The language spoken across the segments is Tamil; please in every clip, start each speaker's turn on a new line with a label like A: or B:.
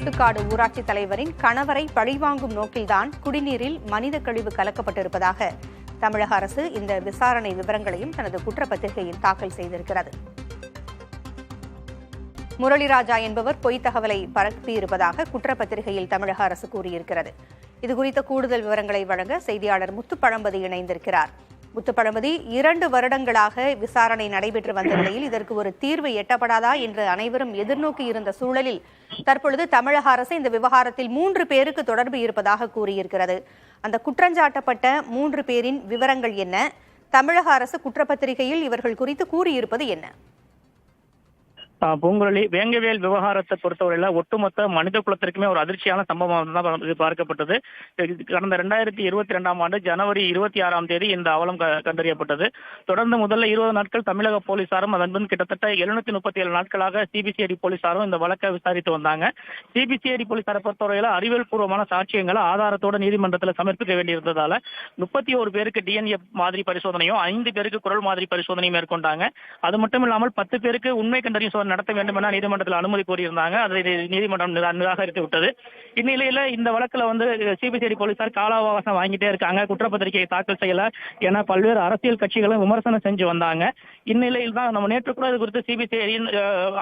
A: முட்டுக்காடு ஊராட்சி தலைவரின் கணவரை பழிவாங்கும் நோக்கில்தான் குடிநீரில் மனித கழிவு கலக்கப்பட்டிருப்பதாக தமிழக அரசு இந்த விசாரணை விவரங்களையும் தனது குற்றப்பத்திரிகையில் தாக்கல் செய்திருக்கிறது. முரளிராஜா என்பவர் பொய்த் தகவலை பரப்பியிருப்பதாக குற்றப்பத்திரிகையில் தமிழக அரசு கூறியிருக்கிறது. இதுகுறித்த கூடுதல் விவரங்களை வழங்க செய்தியாளர் முத்துப்பழம்பதி இணைந்திருக்கிறார். முத்துப்பழம்பதி, 2 வருடங்களாக விசாரணை நடைபெற்று வந்த நிலையில் இதற்கு ஒரு தீர்வு எட்டப்படாதா என்று அனைவரும் எதிர்நோக்கி இருந்த சூழலில் தற்பொழுது தமிழக அரசு இந்த விவகாரத்தில் 3 பேருக்கு தொடர்பு இருப்பதாக கூறியிருக்கிறது. அந்த குற்றஞ்சாட்டப்பட்ட 3 பேரின் விவரங்கள் என்ன? தமிழக அரசு குற்றப்பத்திரிகையில் இவர்கள் குறித்து கூறியிருப்பது என்ன?
B: பூங்குழலி, வேங்கவேல் விவகாரத்தை பொறுத்தவரையில ஒட்டுமொத்த மனித குலத்திற்குமே ஒரு அதிர்ச்சியான சம்பவம் தான் இது பார்க்கப்பட்டது. கடந்த 2022ஆம் ஆண்டு ஜனவரி 26ஆம் தேதி இந்த அவலம் கண்டறியப்பட்டது. தொடர்ந்து முதல்ல 20 நாட்கள் தமிழக போலீசாரும் அதன் பின் கிட்டத்தட்ட 737 நாட்களாக சிபிசிஐடி போலீசாரும் இந்த வழக்கை விசாரித்து வந்தாங்க. சிபிசிஐடி போலீசாரை பொறுத்தவரையில அறிவியல் பூர்வமான சாட்சியங்களை ஆதாரத்தோட நீதிமன்றத்தில் சமர்ப்பிக்க வேண்டியிருந்ததால 31 பேருக்கு டிஎன்ஏ மாதிரி பரிசோதனையும் 5 பேருக்கு குரல் மாதிரி பரிசோதனையும் மேற்கொண்டாங்க. அது மட்டும் இல்லாமல் 10 பேருக்கு உண்மை கண்டறியும் சோதனை நடத்த வேண்டும் என நீதிமன்றத்தில் அனுமதி கோரியிருந்தாங்க. அதை நீதிமன்றம் நிராகரித்து விட்டது. இந்நிலையில இந்த வழக்குல சிபிசிஐடி போலீசார் கால அவகாசம் வாங்கிட்டே இருக்காங்க, குற்றப்பத்திரிகையை தாக்கல் செய்யல என பல்வேறு அரசியல் கட்சிகளும் விமர்சனம் செஞ்சு வந்தாங்க. இந்நிலையில் தான் நம்ம நேற்று கூட இது குறித்து சிபிசிஐடியின்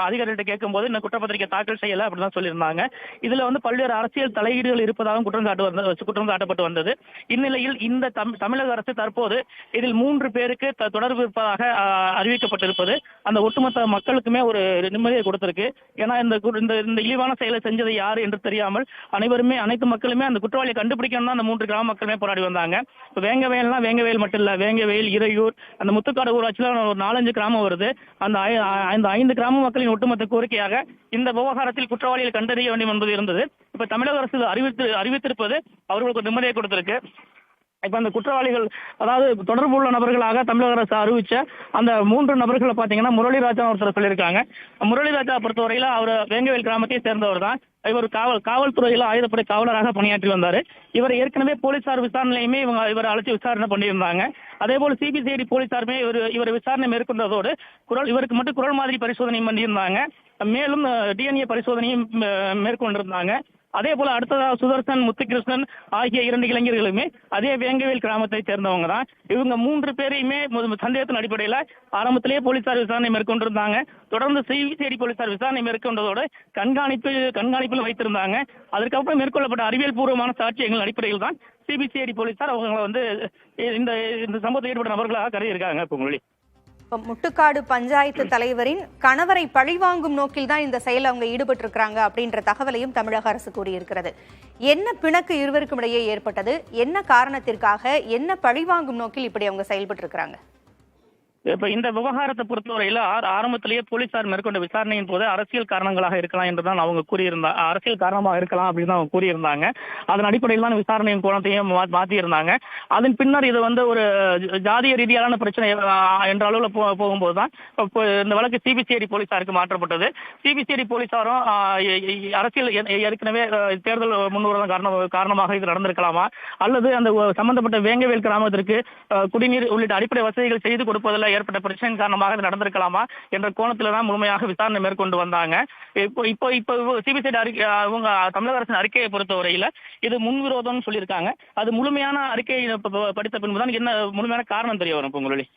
B: அதிகாரிகிட்ட கேட்கும்போது இந்த குற்றப்பத்திரிகை தாக்கல் செய்யல அப்படிதான் சொல்லியிருந்தாங்க. இதுல பல்வேறு அரசியல் தலையீடுகள் இருப்பதாகவும் குற்றம் சாட்டப்பட்டு வந்தது. இந்நிலையில் இந்த தமிழக அரசு தற்போது இதில் 3 பேருக்கு தொடர்பு இருப்பதாக அறிவிக்கப்பட்டிருப்பது அந்த ஒட்டுமொத்த மக்களுக்குமே ஒரு நிம்மதியை கொடுத்திருக்கு. ஏன்னா இந்த இழிவான செயலை செஞ்சது யாரு என்று தெரியாமல் அனைத்து மக்களுமே அந்த குற்றவாளியை கண்டுபிடிக்கணும் தான் அந்த 3 கிராம மக்களுமே போராடி வந்தாங்க. வேங்கவேல்னா வேங்கவேல் மட்டும் இல்ல, வேங்கவேல், இறையூர், அந்த முத்துக்காடு ஊராட்சியில ஒரு 4-5 கிராமம் வருது. அந்த 5 கிராம மக்களின் ஒட்டுமொத்த கோரிக்கையாக இந்த விவகாரத்தில் குற்றவாளிகளை கண்டறிய வேண்டும் என்பது இருந்தது. இப்ப தமிழக அரசு அறிவித்திருப்பது அவர்களுக்கு நிம்மதியை கொடுத்திருக்கு. இப்ப அந்த குற்றவாளிகள், அதாவது தொடர்பு உள்ள நபர்களாக தமிழக அரசு அறிவிச்ச அந்த 3 நபர்களை பாத்தீங்கன்னா முரளிராஜா ஒருத்தர் சொல்லியிருக்காங்க. முரளிராஜா பொறுத்தவரையில அவர் வேங்கவேல் கிராமத்தை சேர்ந்தவர் தான். இவர் காவல்துறையில ஆயுதப்படை காவலராக பணியாற்றி வந்தாரு. இவர் ஏற்கனவே போலீசார் விசாரணையுமே இவரை அழைச்சி விசாரணை பண்ணியிருந்தாங்க. அதே போல சிபிசிஐடி போலீசாருமே இவர் விசாரணை மேற்கொண்டதோடு இவருக்கு மட்டும் குரல் மாதிரி பரிசோதனை பண்ணியிருந்தாங்க. மேலும் டிஎன்ஏ பரிசோதனையும் மேற்கொண்டிருந்தாங்க. அதே போல அடுத்ததாக சுதர்சன், முத்துகிருஷ்ணன் ஆகிய 2 இளைஞர்களுமே அதே வேங்கவேல் கிராமத்தை சேர்ந்தவங்க தான். இவங்க 3 பேரையுமே சந்தேகத்தின் அடிப்படையில் ஆரம்பத்திலேயே போலீசார் விசாரணை மேற்கொண்டிருந்தாங்க. தொடர்ந்து சிபிசிஐடி போலீசார் விசாரணை மேற்கொண்டதோடு கண்காணிப்பில் வைத்திருந்தாங்க. அதற்கப்புறம் மேற்கொள்ளப்பட்ட அறிவியல் பூர்வமான சாட்சியங்கள் அடிப்படையில் தான் சிபிசிஐடி போலீசார் அவங்க இந்த சம்பவத்தில் ஈடுபட்ட நபர்களாக கருதியிருக்காங்க. பொங்கலி,
A: முட்டுக்காடு பஞ்சாயத்து தலைவரின் கணவரை பழிவாங்கும் நோக்கில் தான் இந்த செயல் அவங்க ஈடுபட்டிருக்கிறாங்க அப்படின்ற தகவலையும் தமிழக அரசு கூறியிருக்கிறது. என்ன பிணக்கு இருவருக்கும் இடையே ஏற்பட்டது? என்ன காரணத்திற்காக, என்ன பழிவாங்கும் நோக்கில் இப்படி அவங்க செயல்பட்டு இருக்கிறாங்க?
B: இப்ப இந்த விவகாரத்தை பொறுத்தவரையில ஆரம்பத்திலேயே போலீசார் மேற்கொண்ட விசாரணையின் போது அரசியல் காரணங்களாக இருக்கலாம் என்றுதான் அவங்க கூறியிருந்தாங்க. அரசியல் காரணமாக இருக்கலாம் அப்படின்னு அவங்க கூறியிருந்தாங்க. அதன் அடிப்படையில் தான் விசாரணையின் கோணத்தையும் மாற்றியிருந்தாங்க. அதன் பின்னர் இது ஒரு ஜாதிய ரீதியான பிரச்சனை என்ற அளவில் போகும்போது தான் இந்த வழக்கு சிபிசிஐடி போலீசாருக்கு மாற்றப்பட்டது. சிபிசிஐடி போலீசாரும் அரசியல் ஏற்கனவே தேர்தல் முன்னுவரதான் காரணமாக இது நடந்திருக்கலாமா, அல்லது அந்த சம்பந்தப்பட்ட வேங்கவேல் கிராமத்திற்கு குடிநீர் உள்ளிட்ட அடிப்படை வசதிகள் செய்து கொடுப்பதில் ஏற்பட்ட பிரச்சனை காரணமாக இது நடந்திருக்கலாமா என்ற கோணத்துல தான் முழுமையாக விசாரணை மேற்கொண்டு வந்தாங்க. இப்போ சிபிசிஐடி தமிழக அரசின் அறிக்கையை பொறுத்தவரையில இது முன்விரோதம்னு சொல்லியிருக்காங்க. அது முழுமையான அறிக்கையை படித்த பின்புதான் என்ன முழுமையான காரணம் தெரிய வரும். பொங்கலி,